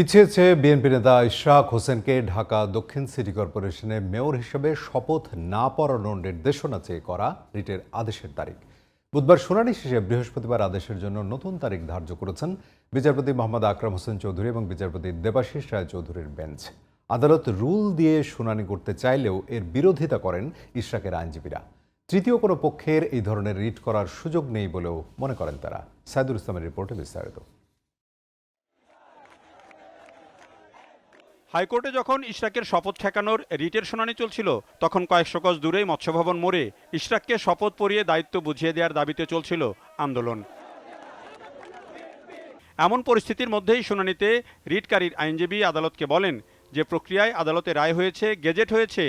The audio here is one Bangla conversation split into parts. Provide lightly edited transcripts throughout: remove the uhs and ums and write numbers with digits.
পিছিয়েছে বিএনপি নেতা ইশরাক হোসেনকে ঢাকা দক্ষিণ সিটি কর্পোরেশনে মেয়র হিসেবে শপথ না পড়ানোর নির্দেশনা চেয়ে করা রিটের আদেশের তারিখ। বুধবার শুনানি শেষে বৃহস্পতিবার আদেশের জন্য নতুন তারিখ ধার্য করেছেন বিচারপতি মোহাম্মদ আকরাম হোসেন চৌধুরী এবং বিচারপতি দেবাশিস রায় চৌধুরীর বেঞ্চ। আদালত রুল দিয়ে শুনানি করতে চাইলেও এর বিরোধিতা করেন ইশরাকের আইনজীবীরা। তৃতীয় কোনো পক্ষের এই ধরনের রিট করার সুযোগ নেই বলেও মনে করেন তারা। সাইদুল ইসলামের রিপোর্টে বিস্তারিত। হাইকোর্টে যখন ইশরাকের শপথ ঠেকানোর রিটের শুনানি চলছিল, তখন কয়েকশো গজ দূরেই মৎস্যভবন মোড়ে ইশরাককে শপথ পড়িয়ে দায়িত্ব বুঝিয়ে দেওয়ার দাবিতে চলছিল আন্দোলন। এমন পরিস্থিতির মধ্যেই শুনানিতে রিটকারীর আইনজীবী আদালতকে বলেন যে প্রক্রিয়ায় আদালতে রায় হয়েছে, গেজেট হয়েছে,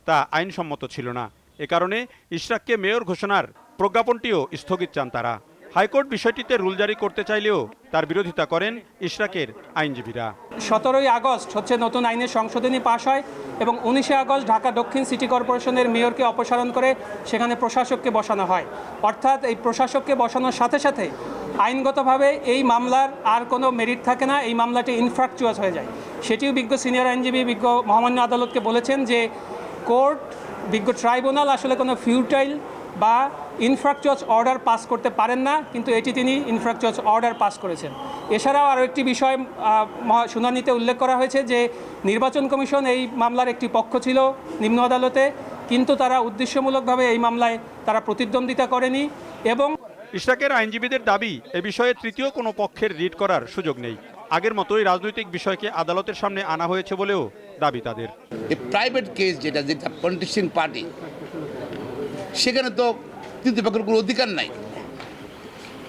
তা আইনসম্মত ছিল না। এ কারণে ইশরাককে মেয়র ঘোষণার প্রজ্ঞাপনটিও স্থগিত চান তারা। হাইকোর্ট বিষয়টিতে রুল জারি করতে চাইলেও তার বিরোধিতা করেন ইশরাকের আইনজীবীরা। 17ই আগস্ট হচ্ছে নতুন আইনের সংশোধনী পাশ হয় এবং 19শে আগস্ট ঢাকা দক্ষিণ সিটি কর্পোরেশনের মেয়রকে অপসারণ করে সেখানে প্রশাসককে বসানো হয়। অর্থাৎ এই প্রশাসককে বসানোর সাথে সাথে আইনগতভাবে এই মামলার আর কোনো মেরিট থাকে না, এই মামলাটি ইনফ্রাকচুয়াস হয়ে যায়। সেটিও বিজ্ঞ সিনিয়র আইনজীবী বিজ্ঞ মহামান্য আদালতকে বলেছেন যে কোর্ট, বিজ্ঞ ট্রাইব্যুনাল আসলে কোনো ফিউটাইল বা ইনফ্রাকচুয়াস অর্ডার পাস করতে পারেন না, কিন্তু এটি তিনি ইনফ্রাকচুয়াস অর্ডার পাস করেছেন। এছাড়াও আরও একটি বিষয় শুনানিতে উল্লেখ করা হয়েছে যে নির্বাচন কমিশন এই মামলার একটি পক্ষ ছিল নিম্ন আদালতে, কিন্তু তারা উদ্দেশ্যমূলকভাবে এই মামলায় তারা প্রতিদ্বন্দ্বিতা করেনি। এবং ইশরাকের আইনজীবীদের দাবি, এ বিষয়ে তৃতীয় কোনো পক্ষের রিট করার সুযোগ নেই। আগের মতোই রাজনৈতিক বিষয়কে আদালতের সামনে আনা হয়েছে বলেও দাবি তাদের। প্রাইভেট কেস যেটা পলিটিশিয়ান পার্টি, সেখানে তো তৃতীয় পক্ষের কোনো অধিকার নাই।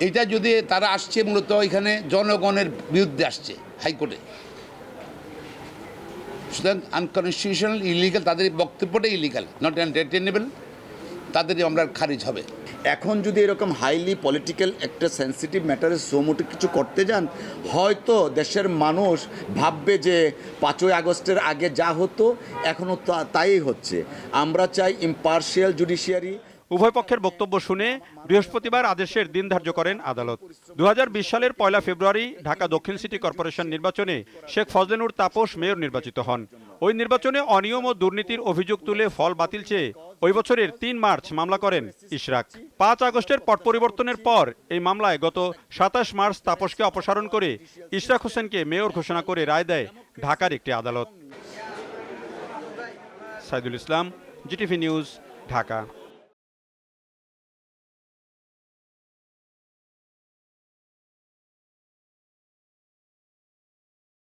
এটা যদি তারা আসছে মূলত এখানে জনগণের বিরুদ্ধে আসছে হাইকোর্টে, সুতরাং আনকনস্টিটিউশনাল, ইলিগাল, তাদের বক্তব্যটাই ইলিগাল, নট এন্টারটেনেবল, তাদের আমরা খারিজ হবে। এখন যদি এরকম হাইলি পলিটিক্যাল একটা সেন্সিটিভ ম্যাটারে সোমোটো কিছু করতে যান, হয়তো দেশের মানুষ ভাববে যে 5ই আগস্টের আগে যা হতো এখনও তাই হচ্ছে। আমরা চাই ইম্পার্শিয়াল জুডিশিয়ারি। উভয় পক্ষের বক্তব্য শুনে বৃহস্পতিবার আদেশের দিন ধার্য করেন আদালত। 2020 সালের 1 ফেব্রুয়ারি ঢাকা দক্ষিণ সিটি কর্পোরেশন নির্বাচনে শেখ ফজলেনুর তাপস মেয়র নির্বাচিত হন। ওই নির্বাচনে অনিয়ম ও দুর্নীতির অভিযোগ তুলে ফল বাতিল চেয়ে ওই বছরের 3 মার্চ মামলা করেন ইশরাক। 5 আগস্টের পট পরিবর্তনের পর এই মামলায় গত 27 মার্চ তাপসকে অপসারণ করে ইশরাক হোসেনকে মেয়র ঘোষণা করে রায় দেয় ঢাকার একটি আদালত। Saidul Islam, GTV news, Dhaka.